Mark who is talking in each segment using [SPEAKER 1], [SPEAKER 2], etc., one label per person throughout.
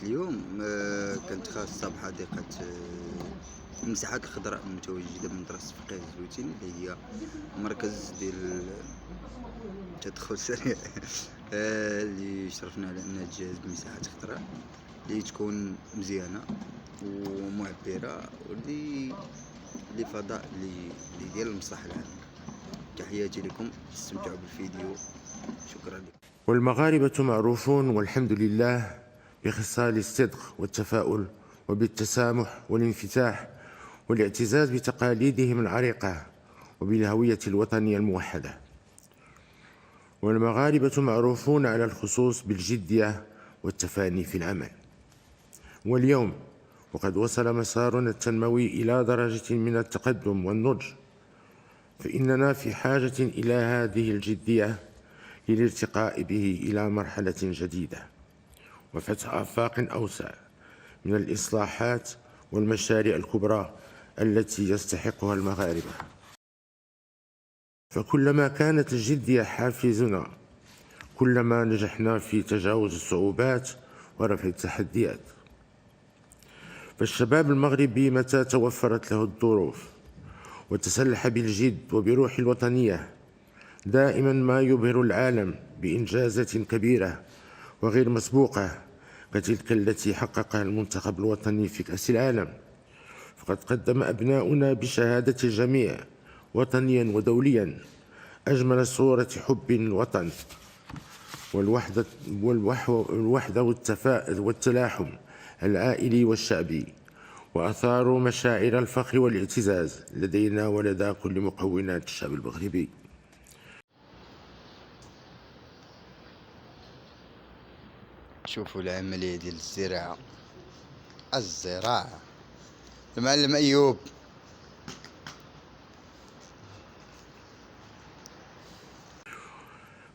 [SPEAKER 1] اليوم كانت خاصة بحديقة المساحات الخضراء المتواجدة بمدرسة فقيه الزويتين، اللي هي مركز ديال التدخل السريع. اللي شرفنا على أنها تجهز بمساحات خضراء اللي تكون مزيانة ومعبرة، واللي فضاء اللي ديال المصلحة العامة. تحياتي لكم، استمتعوا بالفيديو، شكرا لكم.
[SPEAKER 2] والمغاربة معروفون والحمد لله بخصال الصدق والتفاؤل وبالتسامح والانفتاح والاعتزاز بتقاليدهم العريقة وبالهوية الوطنية الموحدة. والمغاربة معروفون على الخصوص بالجدية والتفاني في العمل. واليوم وقد وصل مسارنا التنموي إلى درجة من التقدم والنضج، فإننا في حاجة إلى هذه الجدية للارتقاء به إلى مرحلة جديدة وفتح آفاق أوسع من الإصلاحات والمشاريع الكبرى التي يستحقها المغاربة. فكلما كانت الجدية حافزنا، كلما نجحنا في تجاوز الصعوبات ورفع التحديات. فالشباب المغربي متى توفرت له الظروف وتسلح بالجد وبروح الوطنية، دائما ما يبهر العالم بإنجازات كبيرة وغير مسبوقة كتلك التي حققها المنتخب الوطني في كأس العالم. فقد قدم أبناؤنا بشهادة الجميع وطنيا ودوليا أجمل صورة حب الوطن والوحدة والتلاحم العائلي والشعبي، وأثاروا مشاعر الفخر والاعتزاز لدينا ولدى كل مكونات الشعب المغربي.
[SPEAKER 1] شوفوا العملية ديال الزراعة. المعلم أيوب،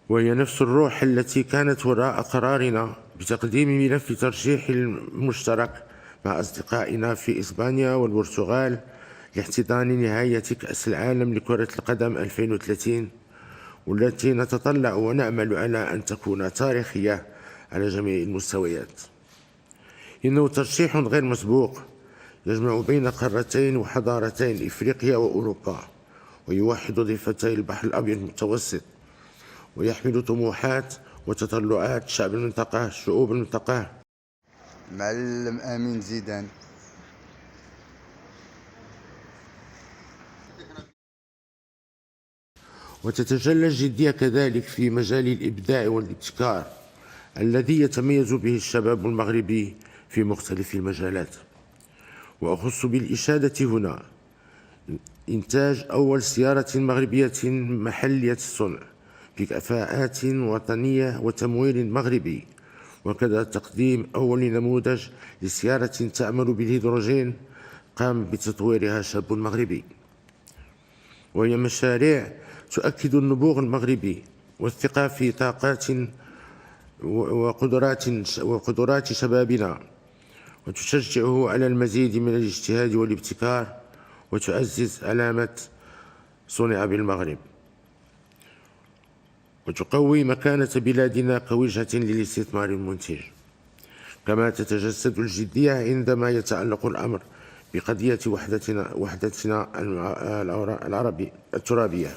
[SPEAKER 2] وهي نفس الروح التي كانت وراء قرارنا بتقديم ملف ترشيح المشترك مع أصدقائنا في إسبانيا والبرتغال لاحتضان نهاية كأس العالم لكرة القدم 2030، والتي نتطلع ونأمل على أن تكون تاريخية على جميع المستويات. إنه ترشيح غير مسبوق يجمع بين قارتين وحضارتين إفريقيا وأوروبا، ويوحد ضفتي البحر الأبيض المتوسط، ويحمل طموحات وتطلعات شعوب المنطقة.
[SPEAKER 1] معلم أمين زيدان.
[SPEAKER 2] وتتجلى الجدية كذلك في مجال الإبداع والابتكار الذي يتميز به الشباب المغربي في مختلف المجالات. وأخص بالإشادة هنا إنتاج أول سيارة مغربية محلية الصنع بكفاءات وطنية وتمويل مغربي، وكذا تقديم أول نموذج لسيارة تعمل بالهيدروجين قام بتطويرها شاب مغربي. وهي مشاريع تؤكد النبوغ المغربي والثقة في طاقات وقدرات شبابنا، وتشجعه على المزيد من الاجتهاد والابتكار، وتعزز علامة صنع بالمغرب، وتقوي مكانة بلادنا كوجهة للاستثمار المنتج. كما تتجسد الجدية عندما يتعلق الأمر بقضية وحدتنا العربية الترابية.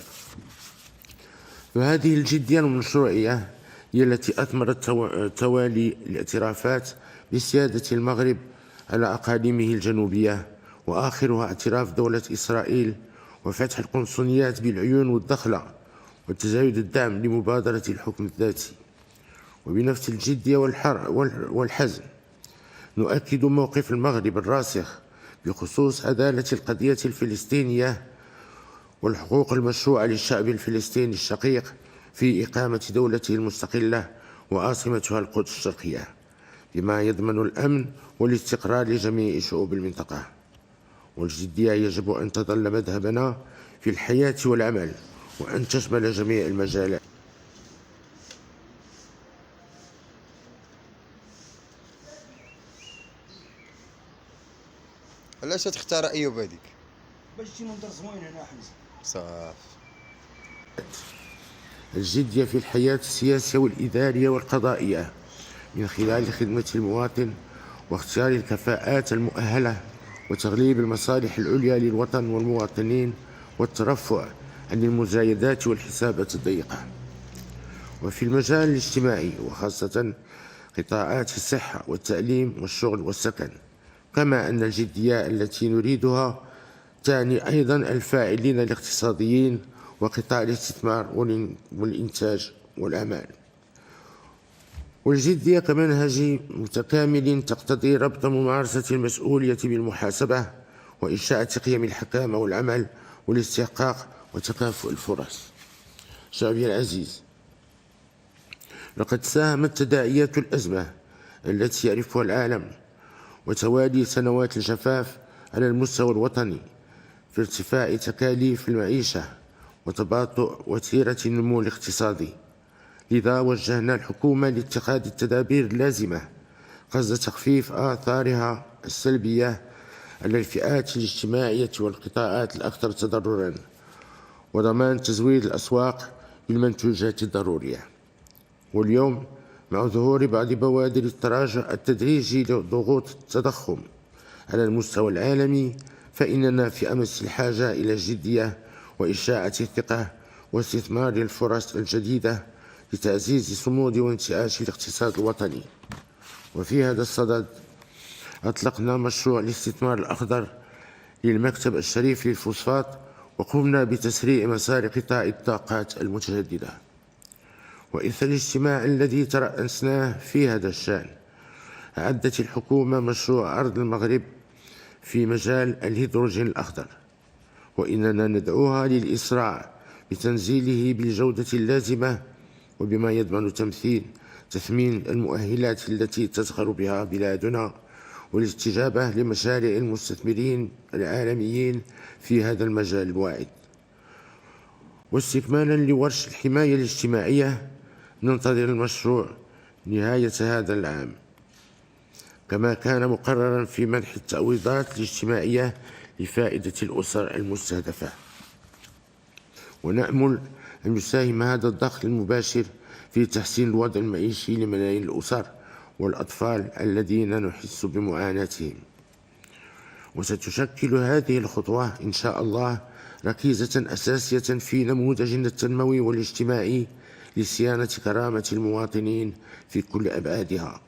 [SPEAKER 2] فهذه الجدية والمشروعية هي التي أثمرت توالي الاعترافات بسيادة المغرب على أقاليمه الجنوبية، وآخرها اعتراف دولة إسرائيل وفتح القنصليات بالعيون والدخلة وتزايد الدعم لمبادرة الحكم الذاتي. وبنفس الجدية والحزم نؤكد موقف المغرب الراسخ بخصوص عدالة القضية الفلسطينية والحقوق المشروعة للشعب الفلسطيني الشقيق في إقامة دولته المستقلة وعاصمتها القدس الشرقية، بما يضمن الأمن والاستقرار لجميع شعوب المنطقة. والجدية يجب أن تظل مذهبنا في الحياة والعمل، وأن تشمل جميع المجالات.
[SPEAKER 1] علاش تختار أيوب هذيك؟
[SPEAKER 3] باش شي منظر زوين هنا حمزة.
[SPEAKER 1] صافي.
[SPEAKER 2] الجدية في الحياة السياسية والإدارية والقضائية من خلال خدمة المواطن واختيار الكفاءات المؤهلة وتغليب المصالح العليا للوطن والمواطنين والترفع عن المزايدات والحسابات الضيقة. وفي المجال الاجتماعي وخاصة قطاعات الصحة والتعليم والشغل والسكن، كما أن الجدية التي نريدها تعني أيضا الفاعلين الاقتصاديين وقطاع الاستثمار والإنتاج والأعمال. والجدية كمنهج متكامل تقتضي ربط ممارسة المسؤولية بالمحاسبة وإنشاء قيم الحكامة والعمل والاستحقاق وتكافؤ الفرص. شعبي العزيز، لقد ساهمت تداعيات الأزمة التي يعرفها العالم وتوالي سنوات الجفاف على المستوى الوطني في ارتفاع تكاليف المعيشة وتباطؤ وتيرة النمو الاقتصادي. لذا وجهنا الحكومة لاتخاذ التدابير اللازمة قصد تخفيف آثارها السلبية على الفئات الاجتماعية والقطاعات الأكثر تضرراً، وضمان تزويد الأسواق بالمنتوجات الضرورية. واليوم مع ظهور بعض بوادر التراجع التدريجي لضغوط التضخم على المستوى العالمي، فإننا في أمس الحاجة إلى الجدية وإشاعة الثقة واستثمار الفرص الجديدة لتعزيز صمود وانتعاش الاقتصاد الوطني. وفي هذا الصدد أطلقنا مشروع الاستثمار الأخضر للمكتب الشريف للفوسفات، وقمنا بتسريع مسار قطاع الطاقات المتجددة. وإثر الاجتماع الذي ترأسناه في هذا الشأن، أعدت الحكومة مشروع أرض المغرب في مجال الهيدروجين الأخضر، وإننا ندعوها للإسراع بتنزيله بالجودة اللازمة وبما يضمن تثمين المؤهلات التي تزخر بها بلادنا والاستجابة لمشاريع المستثمرين العالميين في هذا المجال الواعد. واستكمالا لورش الحماية الاجتماعية، ننتظر المشروع نهاية هذا العام، كما كان مقررا في منح التعويضات الاجتماعية لفائدة الأسر المستهدفة. ونأمل أن يساهم هذا الدخل المباشر في تحسين الوضع المعيشي لملايين الأسر والأطفال الذين نحس بمعاناتهم. وستشكل هذه الخطوة إن شاء الله ركيزة أساسية في نموذجنا التنموي والاجتماعي لصيانة كرامة المواطنين في كل أبعادها.